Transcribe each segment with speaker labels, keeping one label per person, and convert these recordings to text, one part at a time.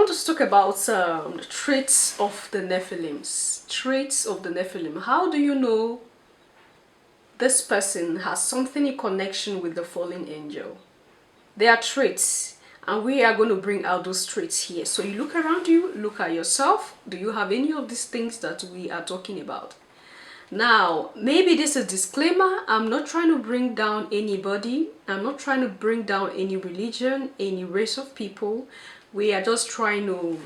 Speaker 1: want us to talk about the traits of the Nephilims. Traits of the Nephilim. How do you know this person has something in connection with the fallen angel? There are traits, and we are going to bring out those traits here. So you look around you, look at yourself. Do you have any of these things that we are talking about? Now, maybe this is a disclaimer. I'm not trying to bring down anybody. I'm not trying to bring down any religion, any race of people. We are just trying to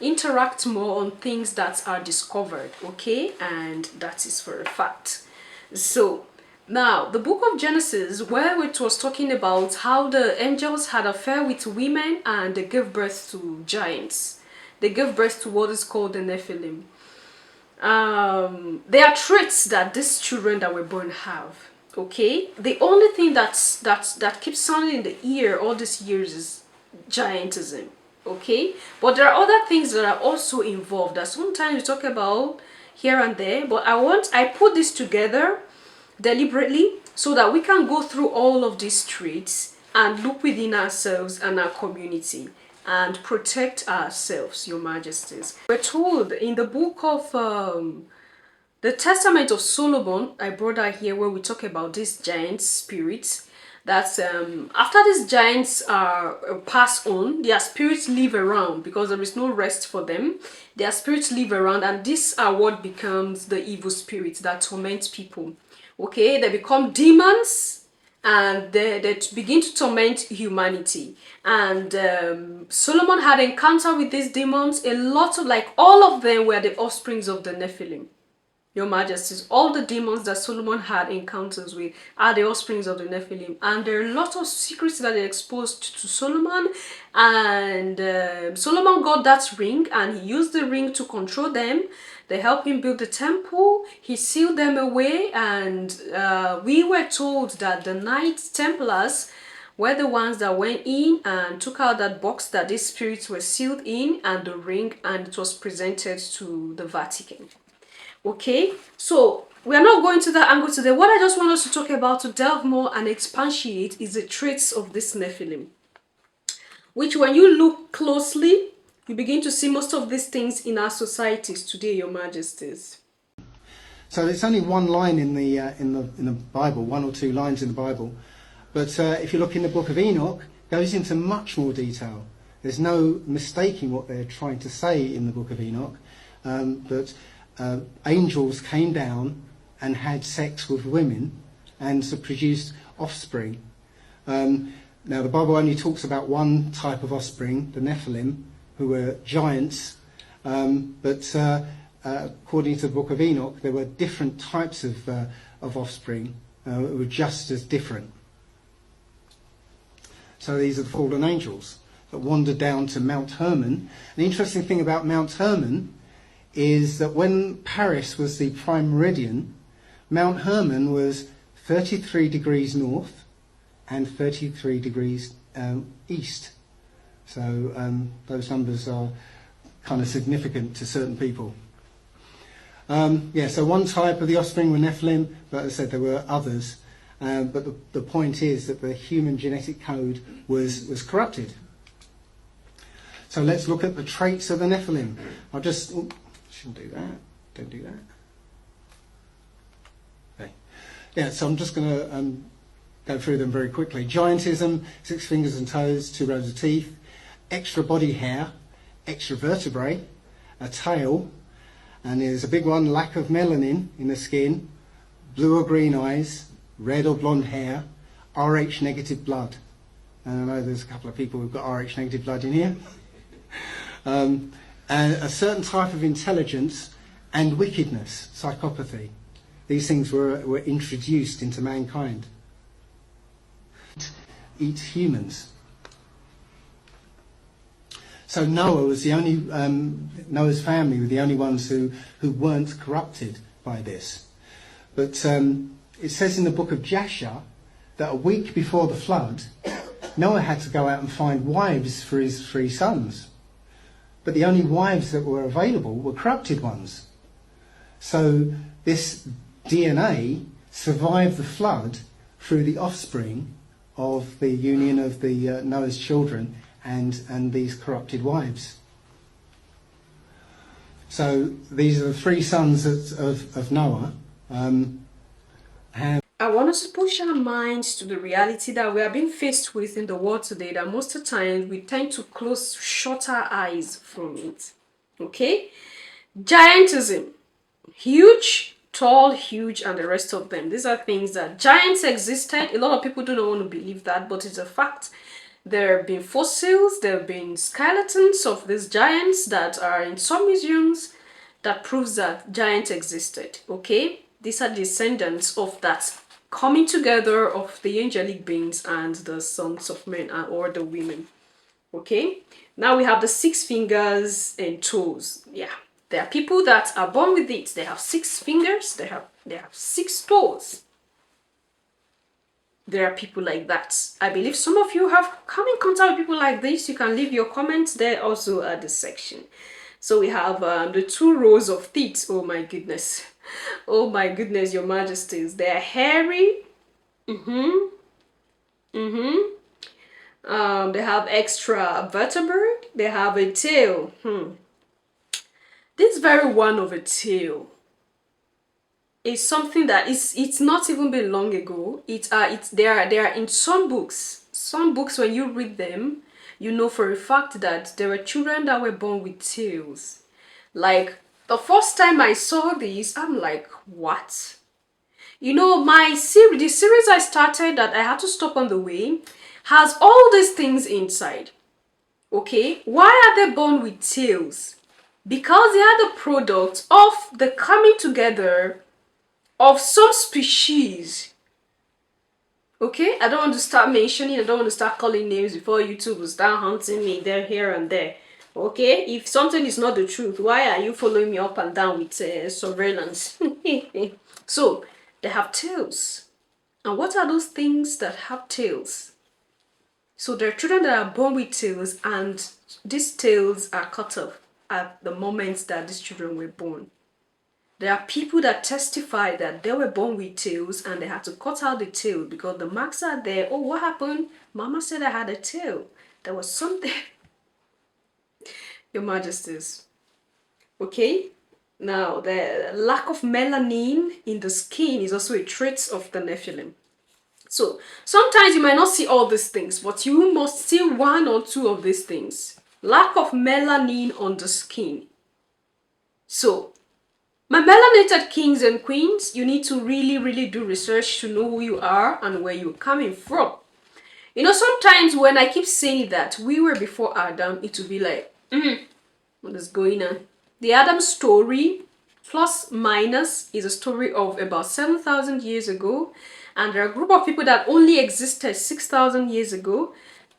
Speaker 1: interact more on things that are discovered, okay? And that is for a fact. So, now, the book of Genesis, where it was talking about how the angels had affair with women and they gave birth to giants. They gave birth to what is called the Nephilim. There are traits that these children that were born have, okay? The only thing that keeps sounding in the ear all these years is giantism, okay? But there are other things that are also involved that sometimes we talk about here and there, but I put this together deliberately so that we can go through all of these traits and look within ourselves and our community and protect ourselves, Your Majesties. We're told in the book of the Testament of Solomon, I brought that here where we talk about these giant spirits, that after these giants are passed on, their spirits live around because there is no rest for them. Their spirits live around, and these are what becomes the evil spirits that torment people. Okay, they become demons and they begin to torment humanity. And Solomon had encounter with these demons. A lot of, like, all of them were the offsprings of the Nephilim, Your Majesties. All the demons that Solomon had encounters with are the offsprings of the Nephilim. And there are a lot of secrets that are exposed to Solomon. And Solomon got that ring and he used the ring to control them. They helped him build the temple. He sealed them away. And we were told that the Knights Templars were the ones that went in and took out that box that these spirits were sealed in and the ring, and it was presented to the Vatican. Okay, so we are not going to that angle today. What I just want us to talk about, to delve more and expatiate, is the traits of this Nephilim, which when you look closely, you begin to see most of these things in our societies today, Your Majesties.
Speaker 2: So there's only one line in the Bible, one or two lines in the Bible, but if you look in the book of Enoch, it goes into much more detail. There's no mistaking what they're trying to say in the book of Enoch, but angels came down and had sex with women and so produced offspring. Now the Bible only talks about one type of offspring, the Nephilim, who were giants, but according to the book of Enoch, there were different types of offspring who were just as different. So these are the fallen angels that wandered down to Mount Hermon. The interesting thing about Mount Hermon is that when Paris was the prime meridian, Mount Hermon was 33 degrees north and 33 degrees east. So those numbers are kind of significant to certain people. So one type of the offspring were Nephilim, but as I said, there were others. But the point is that the human genetic code was corrupted. So let's look at the traits of the Nephilim. I'll just... shouldn't do that. Don't do that. Okay. Yeah, so I'm just going to go through them very quickly. Giantism, 6 fingers and toes, 2 rows of teeth, extra body hair, extra vertebrae, a tail, and there's a big one, lack of melanin in the skin, blue or green eyes, red or blonde hair, Rh negative blood. And I know there's a couple of people who've got Rh negative blood in here. And a certain type of intelligence and wickedness, psychopathy. These things were introduced into mankind. Eat humans. So Noah was the only, Noah's family were the only ones who weren't corrupted by this. But it says in the book of Jasher that a week before the flood, Noah had to go out and find wives for his 3 sons. But the only wives that were available were corrupted ones. So this DNA survived the flood through the offspring of the union of the Noah's children and these corrupted wives. So these are the three sons of Noah.
Speaker 1: I want us to push our minds to the reality that we are being faced with in the world today, that most of the time we tend to shut our eyes from it. Okay? Giantism. Huge, tall, huge, and the rest of them. These are things that giants existed. A lot of people do not want to believe that, but it's a fact. There have been fossils, there have been skeletons of these giants that are in some museums that proves that giants existed. Okay? These are descendants of that coming together of the angelic beings and the sons of men or the women. Okay? Now we have the 6 fingers and toes. Yeah. There are people that are born with it. They have 6 fingers, they have 6 toes. There are people like that. I believe some of you have come in contact with people like this. You can leave your comments there also at the section. So we have the 2 rows of teeth. Oh my goodness. Oh my goodness, your majesties. They are hairy. They have extra vertebrae. They have a tail. This very one of a tail is something that it's not even been long ago. They are in some books. Some books, when you read them, you know for a fact that there were children that were born with tails. Like the first time I saw this, I'm like, what? You know, the series I started that I had to stop on the way has all these things inside. Okay, why are they born with tails? Because they are the product of the coming together of some species. Okay, I don't want to start mentioning, I don't want to start calling names before YouTube will start hunting me there, here and there. Okay, if something is not the truth, why are you following me up and down with surveillance? So, they have tails. And what are those things that have tails? So there are children that are born with tails, and these tails are cut off at the moment that these children were born. There are people that testify that they were born with tails and they had to cut out the tail because the marks are there. Oh, what happened? Mama said I had a tail. There was something. Your Majesties. Okay? Now, the lack of melanin in the skin is also a trait of the Nephilim. So, sometimes you might not see all these things, but you must see 1 or 2 of these things. Lack of melanin on the skin. So, my melanated kings and queens, you need to really do research to know who you are and where you're coming from. You know, sometimes when I keep saying that we were before Adam, it will be like, what is going on? The Adam story, plus minus, is a story of about 7,000 years ago. And there are a group of people that only existed 6,000 years ago.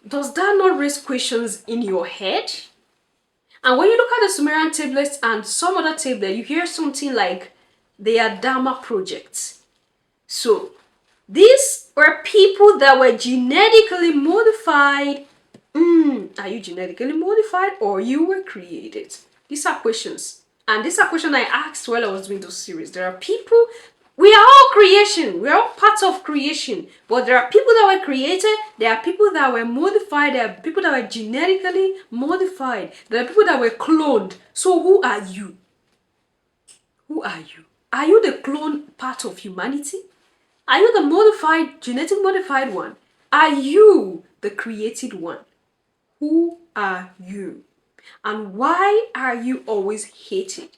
Speaker 1: Does that not raise questions in your head? And when you look at the Sumerian tablets and some other tablet, you hear something like the Adama project. So, these were people that were genetically modified. Are you genetically modified or you were created? These are questions. And these are questions I asked while I was doing this series. There are people, we are all creation. We are all parts of creation. But there are people that were created. There are people that were modified. There are people that were genetically modified. There are people that were cloned. So who are you? Who are you? Are you the clone part of humanity? Are you the modified, genetic modified one? Are you the created one? Who are you? And why are you always hated?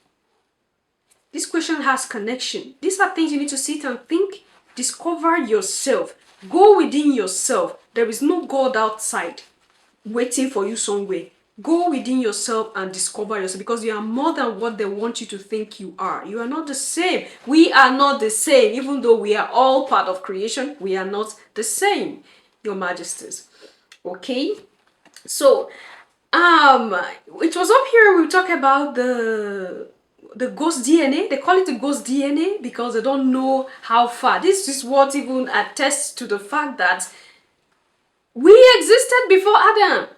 Speaker 1: This question has connection. These are things you need to sit and think. Discover yourself. Go within yourself. There is no God outside waiting for you somewhere. Go within yourself and discover yourself, because you are more than what they want you to think you are. You are not the same. We are not the same. Even though we are all part of creation, we are not the same, Your Majesties. Okay? So, it was up here we talk about the ghost DNA. They call it the ghost DNA because they don't know how far. This is what even attests to the fact that we existed before Adam.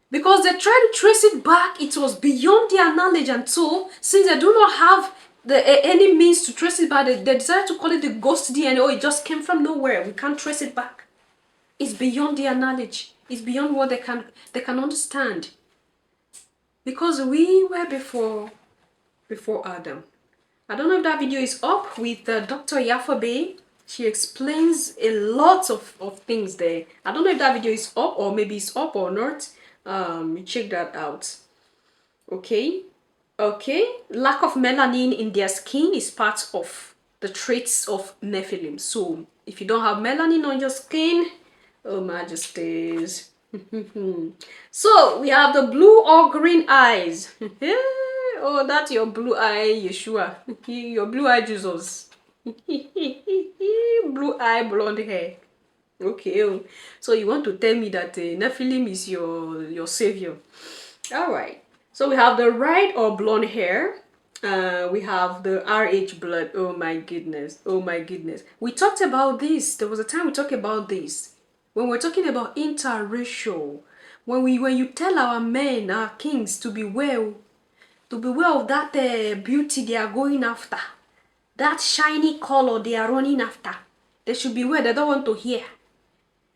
Speaker 1: Because they tried to trace it back, it was beyond their knowledge, and so since they do not have any means to trace it back, they decided to call it the ghost DNA. Oh, it just came from nowhere. We can't trace it back. It's beyond their knowledge. It's beyond what they can understand. Because we were before before Adam. I don't know if that video is up with Dr. Yafabe. She explains a lot of things there. I don't know if that video is up or maybe it's up or not. You check that out. Okay. Okay. Lack of melanin in their skin is part of the traits of Nephilim. So if you don't have melanin on your skin, oh majesties. So we have the blue or green eyes. Oh, that's your blue eye, Yeshua. Your blue eye, Jesus. Blue eye, blonde hair. Okay. Oh. So you want to tell me that Nephilim is your savior? All right. So we have the red or blonde hair. We have the RH blood. Oh my goodness. Oh my goodness. We talked about this. There was a time we talked about this. When we're talking about interracial. When you tell our men, our kings to beware of that beauty they are going after. That shiny color they are running after. They should beware. They don't want to hear.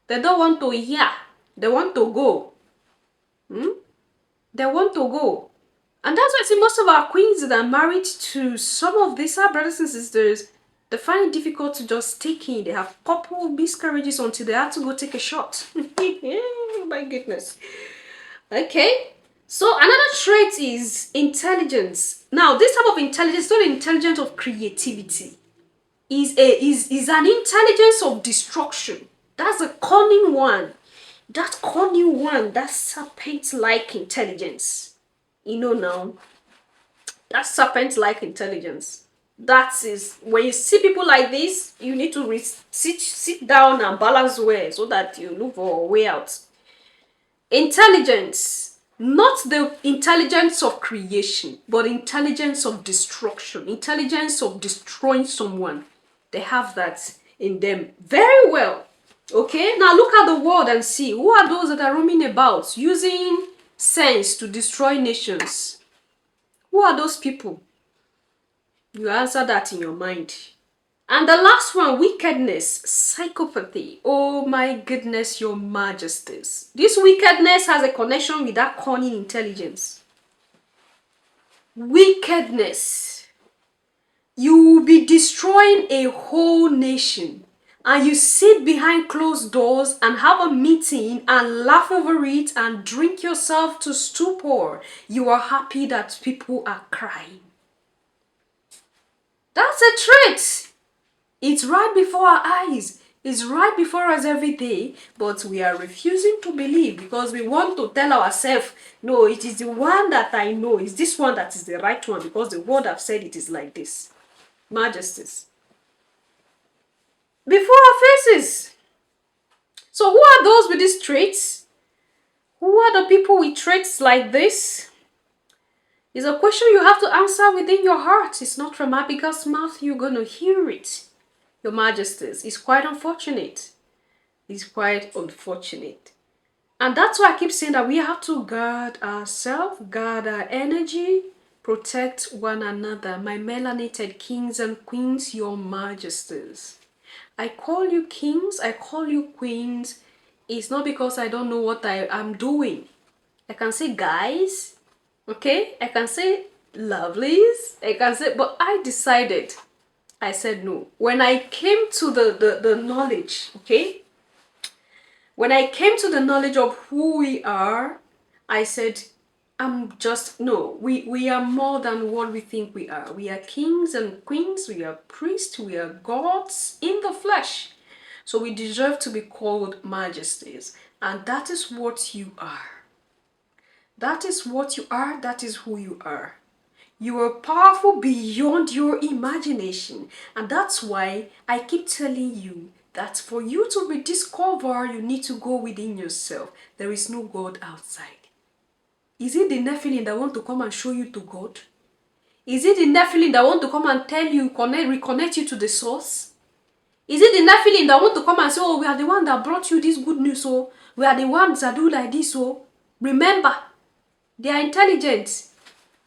Speaker 1: They don't want to hear. They want to go. They want to go. And that's why I see most of our queens that are married to some of these, our brothers and sisters, they find it difficult to just take in. They have couple miscarriages until they have to go take a shot. My goodness. Okay. So another trait is intelligence. Now, this type of intelligence is not intelligence of creativity. Is an intelligence of destruction. That's a cunning one. That cunning one, that serpent-like intelligence. You know now, that serpent-like intelligence. That is, when you see people like this, you need to sit down and balance well so that you look for a way out. Intelligence, not the intelligence of creation, but intelligence of destruction, intelligence of destroying someone. They have that in them very well. Okay, now look at the world and see who are those that are roaming about using sense to destroy nations. Who are those people? You answer that in your mind. And the last one, wickedness, psychopathy. Oh my goodness, your majesties. This wickedness has a connection with that cunning intelligence. Wickedness. You will be destroying a whole nation. And you sit behind closed doors and have a meeting and laugh over it and drink yourself to stupor. You are happy that people are crying. That's a trait. It's right before our eyes. It's right before us every day, but we are refusing to believe because we want to tell ourselves, no, it is the one that I know. It's this one that is the right one because the word I've said it is like this. Majesties. Before our faces. So who are those with these traits? Who are the people with traits like this? It's a question you have to answer within your heart. It's not from Abigail's mouth. You're going to hear it. Your majesties. It's quite unfortunate. It's quite unfortunate. And that's why I keep saying that we have to guard ourselves, guard our energy, protect one another. My melanated kings and queens, your majesties. I call you kings, I call you queens. It's not because I don't know what I'm doing. I can say guys, okay? I can say lovelies, I can say, but I decided, I said no. When I came to the knowledge, okay? When I came to the knowledge of who we are, I said, we are more than what we think we are. We are kings and queens, we are priests, we are gods in the flesh. So we deserve to be called majesties. And that is what you are. That is what you are, that is who you are. You are powerful beyond your imagination. And that's why I keep telling you that for you to rediscover, you need to go within yourself. There is no God outside. Is it the Nephilim that want to come and show you to God? Is it the Nephilim that want to come and tell you, reconnect you to the source? Is it the Nephilim that want to come and say, oh, we are the one that brought you this good news, oh, we are the ones that do like this, oh. Remember, they are intelligent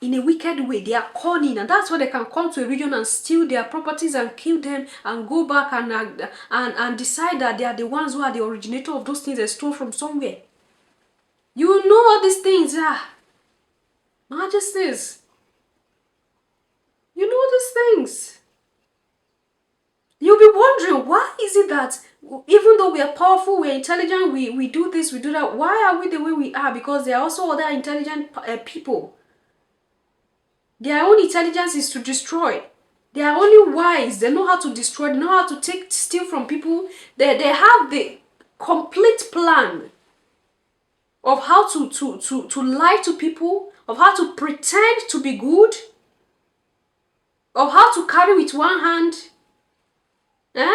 Speaker 1: in a wicked way. They are cunning, and that's why they can come to a region and steal their properties and kill them and go back and decide that they are the ones who are the originator of those things they stole from somewhere. You know what these things are. Majesties. these things. You'll be wondering, why is it that even though we are powerful, we are intelligent, we do this, we do that, why are we the way we are? Because there are also other intelligent people. Their own intelligence is to destroy. They are only wise. They know how to destroy. They know how to steal from people. They have the complete plan of how to lie to people, of how to pretend to be good, of how to carry with one hand,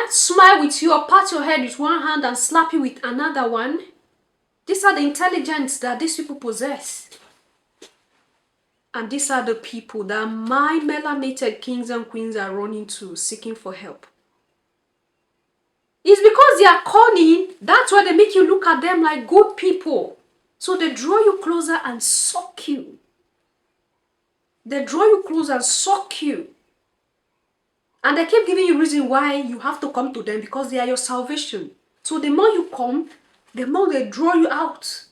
Speaker 1: smile with you or pat your head with one hand and slap you with another one. These are the intelligence that these people possess. And these are the people that my melanated kings and queens are running to, seeking for help. It's because they are cunning, that's why they make you look at them like good people. So they draw you closer and suck you. They draw you closer and suck you. And they keep giving you reason why you have to come to them, because they are your salvation. So the more you come, the more they draw you out.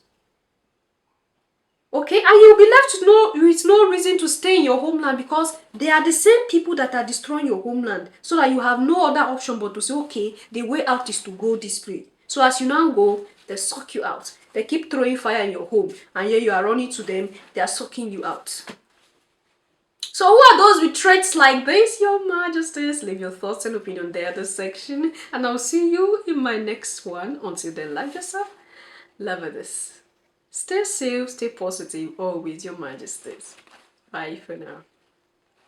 Speaker 1: Okay, and you'll be left with no reason to stay in your homeland, because they are the same people that are destroying your homeland, so that you have no other option but to say, okay, the way out is to go this way. So as you now go, they suck you out. They keep throwing fire in your home, and here you are running to them, they are sucking you out. So who are those with traits like this, Your Majesties? Leave your thoughts and opinion in the other section, and I'll see you in my next one. Until then, love yourself, love others. Stay safe, stay positive, always, Your Majesties. Bye for now.